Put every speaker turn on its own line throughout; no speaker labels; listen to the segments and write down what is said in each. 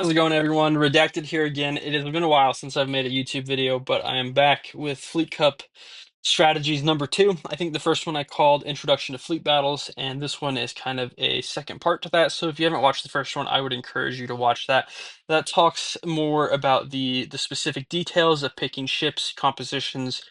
How's it going, everyone? Redacted here again. It has been a while since I've made a YouTube video, but I am back with Fleet Cup Strategies number 2. I think the first one I called Introduction to Fleet Battles, and this one is kind of a second part to that. So if you haven't watched the first one, I would encourage you to watch that. That talks more about the specific details of picking ships, compositions,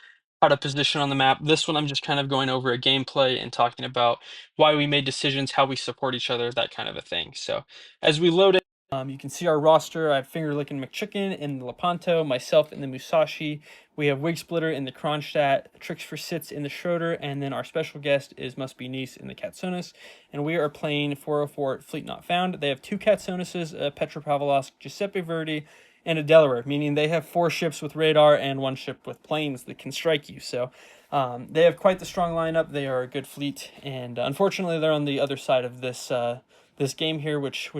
how to position on the map. This one I'm just kind of going over a gameplay and talking about why we made decisions, how we support each other, that kind of a thing. So as we load you can see our roster. I have Finger Licking McChicken in the Lepanto, myself in the Musashi. We have Wig Splitter in the Kronstadt, Tricks for Sits in the Schroeder, and then our special guest is Must Be Nice in the Katsunis. And we are playing 404 Fleet Not Found. They have two Katsunis, Petropavlovsk, Giuseppe Verdi, and a Delaware, meaning they have 4 ships with radar and 1 ship with planes that can strike you. So they have quite the strong lineup. They are a good fleet, and unfortunately, they're on the other side of this game here, which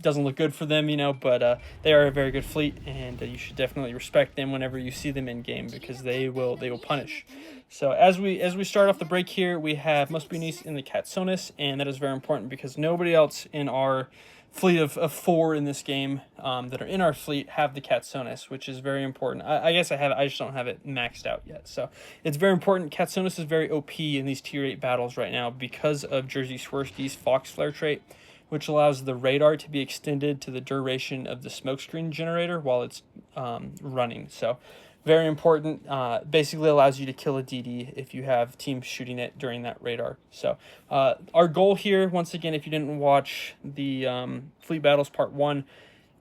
doesn't look good for them, but they are a very good fleet, and you should definitely respect them whenever you see them in game because they will punish. So as we start off the break here, we have Must Be Nice in the Katsonis, and that is very important because nobody else in our fleet of 4 in this game that are in our fleet have the Katsonis, which is very important. I guess I just don't have it maxed out yet. So it's very important. Katsonis is very OP in these tier 8 battles right now because of Jersey Swirsky's Fox Flare trait, which allows the radar to be extended to the duration of the smokescreen generator while it's running. So very important. Basically allows you to kill a DD if you have teams shooting it during that radar. So our goal here, once again, if you didn't watch the Fleet Battles Part 1,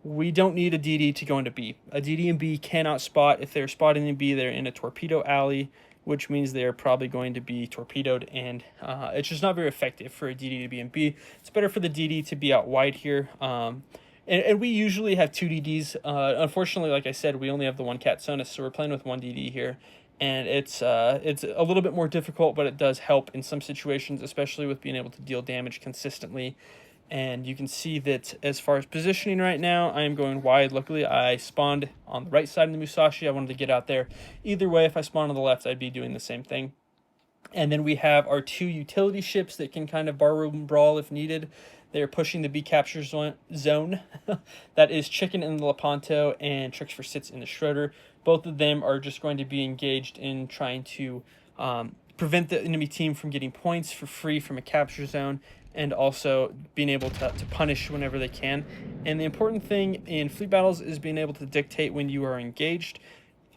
we don't need a DD to go into B. A DD in B cannot spot. If they're spotting in B, they're in a torpedo alley, which means they're probably going to be torpedoed, and it's just not very effective for a DD to be in B. It's better for the DD to be out wide here. And we usually have 2 DDs. Unfortunately, like I said, we only have the 1 Katsonis, so we're playing with 1 DD here. And it's a little bit more difficult, but it does help in some situations, especially with being able to deal damage consistently. And you can see that as far as positioning right now, I am going wide. Luckily, I spawned on the right side of the Musashi. I wanted to get out there. Either way, if I spawned on the left, I'd be doing the same thing. And then we have our 2 utility ships that can kind of barroom brawl if needed. They are pushing the B capture zone. That is Chicken in the Lepanto and Tricks for Sits in the Schroeder. Both of them are just going to be engaged in trying to prevent the enemy team from getting points for free from a capture zone, and also being able to punish whenever they can. And the important thing in fleet battles is being able to dictate when you are engaged.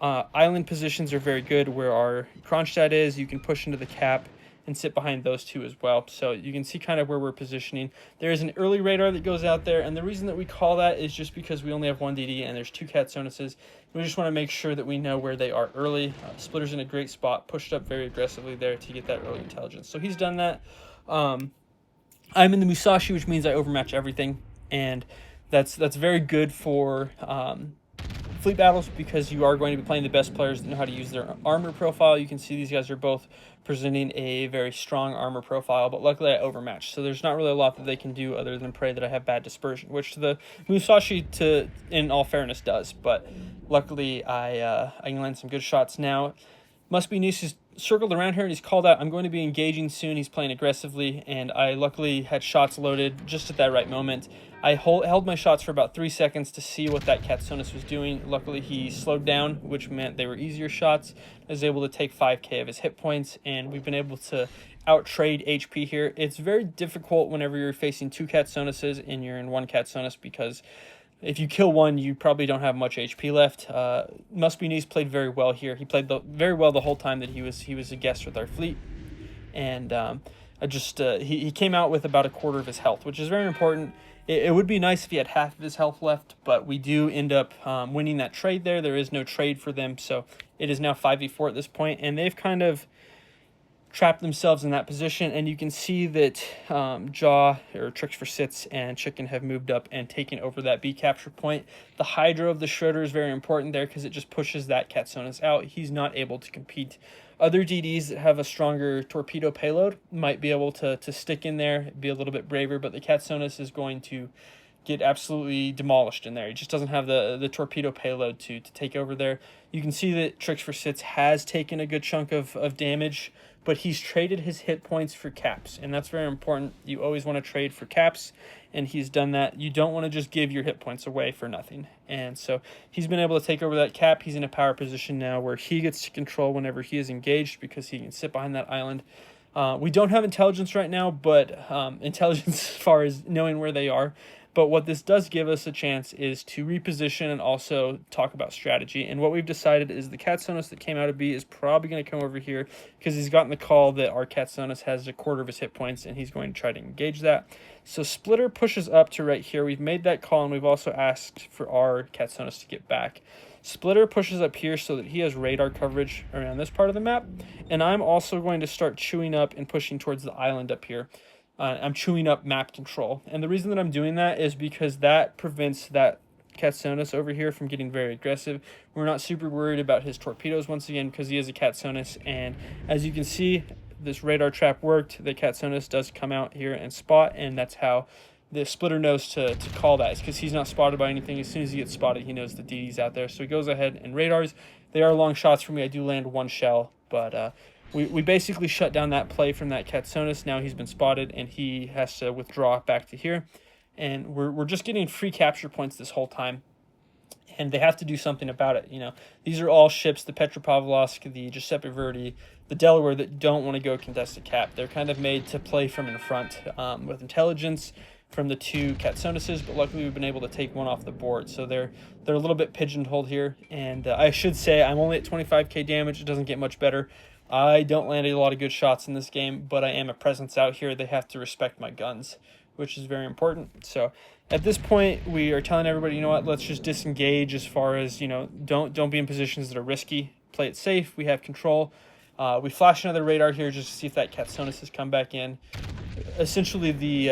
Island positions are very good. Where our Kronstadt is, you can push into the cap and sit behind those 2 as well. So you can see kind of where we're positioning. There is an early radar that goes out there, and the reason that we call that is just because we only have 1 DD and there's 2 Katsonises. We just want to make sure that we know where they are early. Splitter's in a great spot, pushed up very aggressively there to get that early intelligence. So he's done that. I'm in the Musashi, which means I overmatch everything, and that's very good for fleet battles because you are going to be playing the best players that know how to use their armor profile. You can see these guys are both presenting a very strong armor profile, but luckily I overmatched, so there's not really a lot that they can do other than pray that I have bad dispersion, which the Musashi, in all fairness, does. But luckily I can land some good shots now. Must Be Nice is circled around here and he's called out. I'm going to be engaging soon. He's playing aggressively, and I luckily had shots loaded just at that right moment. I held my shots for about 3 seconds to see what that Katsonis was doing. Luckily, he slowed down, which meant they were easier shots. I was able to take 5k of his hit points, and we've been able to out-trade HP here. It's very difficult whenever you're facing 2 Katsonises and you're in 1 Katsonis because if you kill one, you probably don't have much HP left. Must Be Nice played very well here. He played very well the whole time that he was a guest with our fleet, and he came out with about a quarter of his health, which is very important. It would be nice if he had half of his health left, but we do end up winning that trade there. There is no trade for them, so it is now 5v4 at this point, and they've kind of trapped themselves in that position, and you can see that Jaw, or Tricks for Sits, and Chicken have moved up and taken over that B capture point. The Hydra of the Schroeder is very important there because it just pushes that Katsonis out. He's not able to compete. Other DDs that have a stronger torpedo payload might be able to stick in there, be a little bit braver, but the Katsonis is going to get absolutely demolished in there. He just doesn't have the torpedo payload to take over there. You can see that Tricks for Sits has taken a good chunk of damage but he's traded his hit points for caps, and that's very important. You always want to trade for caps, and he's done that. You don't want to just give your hit points away for nothing. And so he's been able to take over that cap. He's in a power position now where he gets to control whenever he is engaged because he can sit behind that island. We don't have intelligence right now, but intelligence as far as knowing where they are. But what this does give us a chance is to reposition and also talk about strategy. And what we've decided is the Katsonis that came out of B is probably going to come over here because he's gotten the call that our Katsonis has a quarter of his hit points, and he's going to try to engage that. So Splitter pushes up to right here. We've made that call, and we've also asked for our Katsonis to get back. Splitter pushes up here so that he has radar coverage around this part of the map. And I'm also going to start chewing up and pushing towards the island up here. I'm chewing up map control. And the reason that I'm doing that is because that prevents that Katsonis over here from getting very aggressive. We're not super worried about his torpedoes once again because he is a Katsonis. And as you can see, this radar trap worked. The Katsonis does come out here and spot, and that's how the Splitter knows to call that. It's because he's not spotted by anything. As soon as he gets spotted, he knows the DD's out there. So he goes ahead and radars. They are long shots for me. I do land one shell, but we basically shut down that play from that Katsonis. Now he's been spotted, and he has to withdraw back to here. And we're just getting free capture points this whole time. And they have to do something about it. You know, these are all ships, the Petropavlovsk, the Giuseppe Verdi, the Delaware, that don't want to go contest a cap. They're kind of made to play from in front with intelligence from the two Katsonises, but luckily we've been able to take one off the board. So they're a little bit pigeonholed here. And I should say I'm only at 25k damage. It doesn't get much better. I don't land a lot of good shots in this game, but I am a presence out here. They have to respect my guns, which is very important. So at this point, we are telling everybody, you know what, let's just disengage as far as, you know, don't be in positions that are risky. Play it safe. We have control. We flash another radar here just to see if that Katsonis has come back in. Essentially, the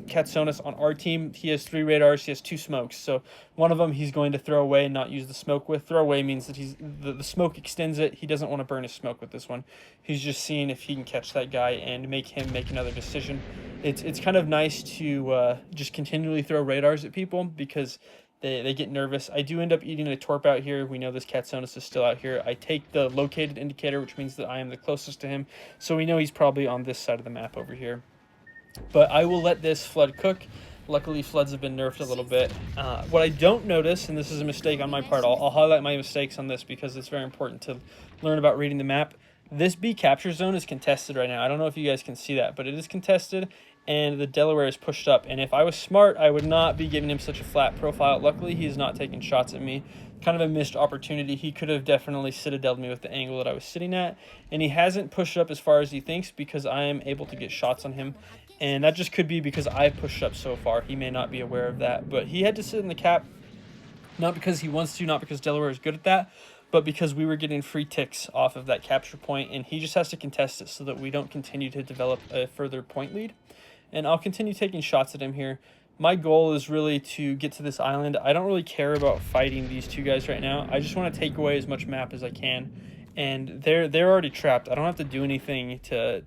Katsonis on our team, he has 3 radars, he has 2 smokes. So one of them he's going to throw away and not use the smoke with. Throw away means that the smoke extends it. He doesn't want to burn his smoke with this one. He's just seeing if he can catch that guy and make him make another decision. It's kind of nice to just continually throw radars at people because they get nervous. I do end up eating a torp out here. We know this Katsonis is still out here. I take the located indicator, which means that I am the closest to him. So we know he's probably on this side of the map over here. But I will let this flood cook. Luckily, floods have been nerfed a little bit. What I don't notice, and this is a mistake on my part, I'll highlight my mistakes on this because it's very important to learn about reading the map. This B capture zone is contested right now. I don't know if you guys can see that, but it is contested, and the Delaware is pushed up. And if I was smart, I would not be giving him such a flat profile. Luckily, he's not taking shots at me. Kind of a missed opportunity. He could have definitely citadeled me with the angle that I was sitting at, and he hasn't pushed up as far as he thinks because I am able to get shots on him. And that just could be because I've pushed up so far. He may not be aware of that, but he had to sit in the cap, not because he wants to, not because Delaware is good at that, but because we were getting free ticks off of that capture point, and he just has to contest it so that we don't continue to develop a further point lead. And I'll continue taking shots at him here. My goal is really to get to this island. I don't really care about fighting these two guys right now. I just want to take away as much map as I can. And they're already trapped. I don't have to do anything to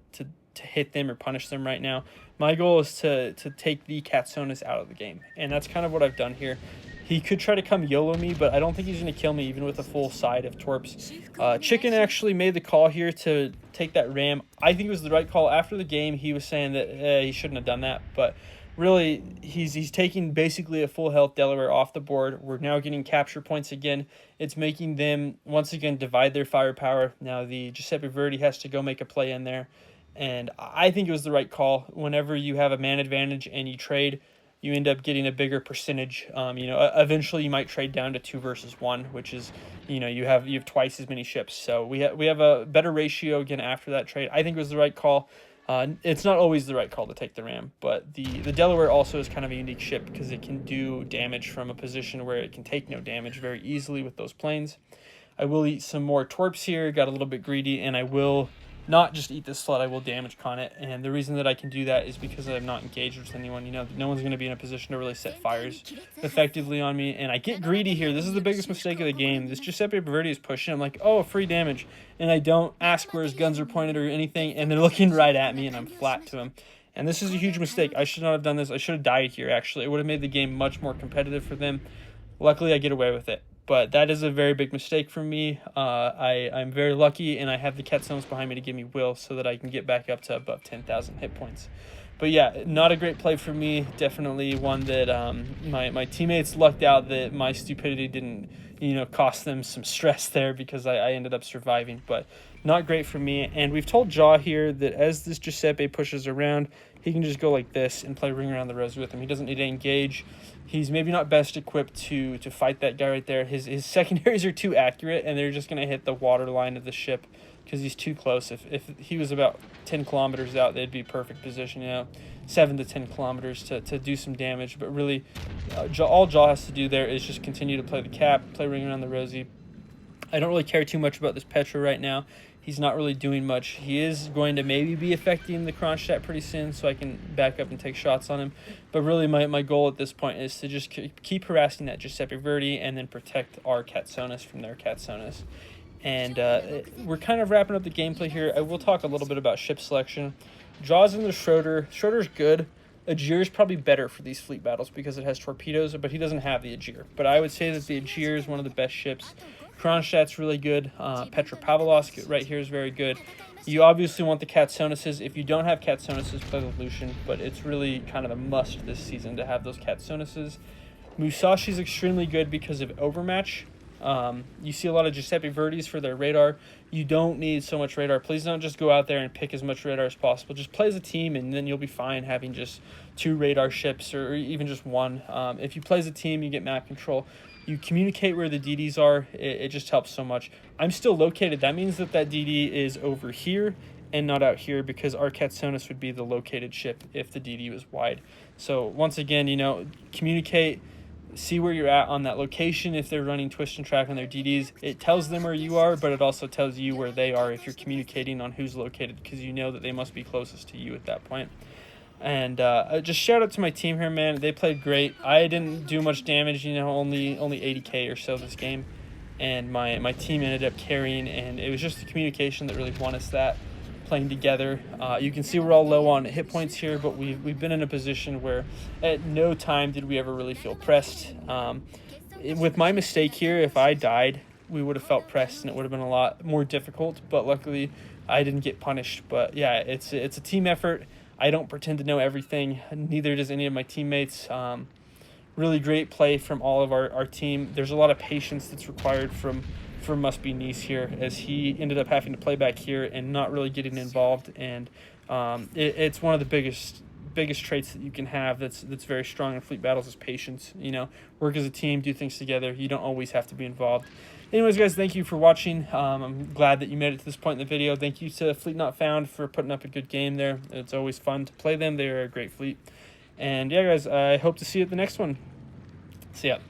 hit them or punish them right now. My goal is to take the Katsonis out of the game. And that's kind of what I've done here. He could try to come YOLO me, but I don't think he's going to kill me even with a full side of torps. Chicken actually made the call here to take that ram. I think it was the right call. After the game, he was saying that he shouldn't have done that. But really, he's taking basically a full health Delaware off the board. We're now getting capture points again. It's making them, once again, divide their firepower. Now the Giuseppe Verdi has to go make a play in there. And I think it was the right call. Whenever you have a man advantage and you trade, you end up getting a bigger percentage. You know, eventually you might trade down to 2 versus 1, which is, you know, you have twice as many ships. So we have a better ratio again after that trade. I think it was the right call. It's not always the right call to take the ram, but the Delaware also is kind of a unique ship because it can do damage from a position where it can take no damage very easily with those planes. I will eat some more torps here. Got a little bit greedy, and I will not just eat this flood, I will damage con it. And the reason that I can do that is because I'm not engaged with anyone. You know, no one's going to be in a position to really set fires effectively on me. And I get greedy here. This is the biggest mistake of the game. This Giuseppe Verdi is pushing. I'm like, oh, free damage. And I don't ask where his guns are pointed or anything. And they're looking right at me, and I'm flat to him. And this is a huge mistake. I should not have done this. I should have died here, actually. It would have made the game much more competitive for them. Luckily, I get away with it. but that is a very big mistake from me. I'm very lucky, and I have the Catsonas behind me to give me will so that I can get back up to above 10,000 hit points. But yeah, not a great play for me. Definitely one that my teammates lucked out that my stupidity didn't cost them some stress there, because I ended up surviving. But not great for me. And we've told Jaw here that as this Giuseppe pushes around, he can just go like this and play Ring Around the Rosy with him. He doesn't need to engage. He's maybe not best equipped to fight that guy right there. His secondaries are too accurate, and they're just going to hit the water line of the ship because he's too close. If he was about 10 kilometers out, they'd be perfect position, 7 to 10 kilometers to do some damage. But really, all Jaw has to do there is just continue to play the cap, play Ring Around the Rosy. I don't really care too much about this Petra right now. He's not really doing much. He is going to maybe be affecting the Kronstadt pretty soon, so I can back up and take shots on him. But really, my goal at this point is to just keep harassing that Giuseppe Verdi and then protect our Catsonas from their Catsonas. And we're kind of wrapping up the gameplay here. I will talk a little bit about ship selection. Jaws in the Schroeder. Schroeder's good. Aegir is probably better for these fleet battles because it has torpedoes, but he doesn't have the Aegir. But I would say that the Aegir is one of the best ships. Kronstadt's really good. Petropavlovsk right here is very good. You obviously want the Catsonases. If you don't have Catsonases, play the Lucian, but it's really kind of a must this season to have those Catsonases. Musashi's extremely good because of Overmatch. You see a lot of Giuseppe Verdis for their radar. You don't need so much radar. Please don't just go out there and pick as much radar as possible. Just play as a team, and then you'll be fine having just 2 radar ships or even just 1. If you play as a team, you get map control. You communicate where the DDs are. It just helps so much. I'm still located. That means that DD is over here and not out here, because our Catsonas would be the located ship if the DD was wide. So once again, communicate. See where you're at on that location. If they're running twist and track on their DDs, it tells them where you are, but it also tells you where they are if you're communicating on who's located, because you know that they must be closest to you at that point. And just shout out to my team here, man. They played great. I didn't do much damage, only 80k or so this game, and my team ended up carrying, and it was just the communication that really won us that, playing together. You can see we're all low on hit points here, but we've been in a position where at no time did we ever really feel pressed. With my mistake here, if I died, we would have felt pressed, and it would have been a lot more difficult, but luckily I didn't get punished. But yeah, it's a team effort. I don't pretend to know everything. Neither does any of my teammates. Really great play from all of our team. There's a lot of patience that's required from Must Be Nice here, as he ended up having to play back here and not really getting involved. And it's one of the biggest traits that you can have that's very strong in fleet battles is patience. Work as a team, do things together. You don't always have to be involved. Anyways, guys, thank you for watching. I'm glad that you made it to this point in the video. Thank you to Fleet Not Found for putting up a good game there. It's always fun to play them. They're a great fleet. And yeah, guys, I hope to see you at the next one. See ya.